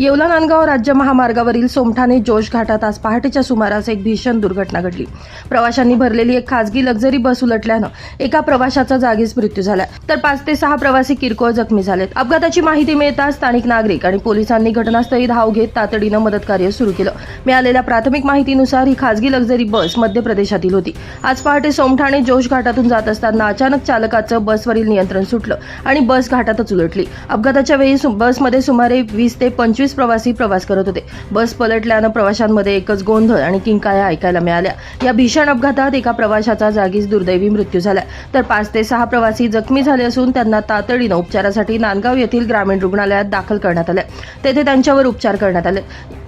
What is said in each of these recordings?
येवला नांदगाव राज्य महामार्गावरील सोमठाणे जोश घाटात आज पहाटेच्या सुमारास एक भीषण दुर्घटना घडली। प्रवाशांनी भरलेली एक खासगी लक्झरी बस उलटल्यानं एका प्रवाशाचा जागीच मृत्यू झाला, तर 5 ते 6 प्रवासी किरकोळ जखमी झालेत। अपघाताची माहिती मिळताच स्थानिक नागरिक आणि पोलिसांनी घटनास्थळी धाव घेत तातडीनं मदत कार्य सुरू केलं। मिळालेल्या प्राथमिक माहितीनुसार ही खासगी लक्झरी बस मध्य प्रदेशातील होती। आज पहाटे सोमठाणे जोश घाटातून जात असताना अचानक चालकाचं बसवरील नियंत्रण सुटलं आणि बस घाटातच उलटली। अपघाताच्या वेळी बसमध्ये सुमारे 20 ते 25 प्रवासी प्रवास करत होते। बस पलटल्यानं प्रवाशांमध्ये एकच गोंधळ आणि किंकाळ्या ऐकायला मिळाल्या। या भीषण अपघातात एका प्रवाशाचा जागीच दुर्दैवी मृत्यू झाला, तर 5 ते 6 प्रवासी जखमी झाले असून त्यांना तातडीनं उपचारासाठी नांदगाव येथील ग्रामीण रुग्णालयात दाखल करण्यात आले। तेथे त्यांच्यावर उपचार करण्यात आले।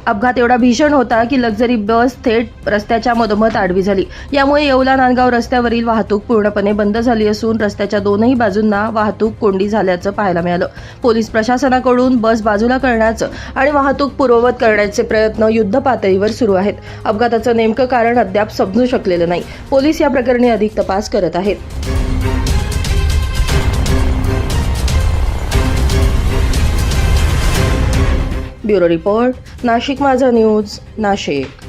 अपघात एवढा भीषण होता की लक्झरी बस थेट रस्त्याच्या मधोमध आडवी झाली। यामुळे येवला नांदगाव रस्त्यावरील वाहतूक पूर्णपणे बंद झाली असून रस्त्याच्या दोनही बाजूंना वाहतूक कोंडी झाल्याचं पाहायला मिळालं। पोलीस प्रशासनाकडून बस बाजूला करण्याचं आणि वाहतूक पूर्ववत करण्याचे प्रयत्न युद्धपातळीवर सुरू आहेत। अपघाताचं नेमकं कारण अद्याप समजू शकलेलं नाही। पोलीस या प्रकरणी अधिक तपास करत आहेत। ब्युरो रिपोर्ट, नाशिक माझा न्यूज, नाशिक।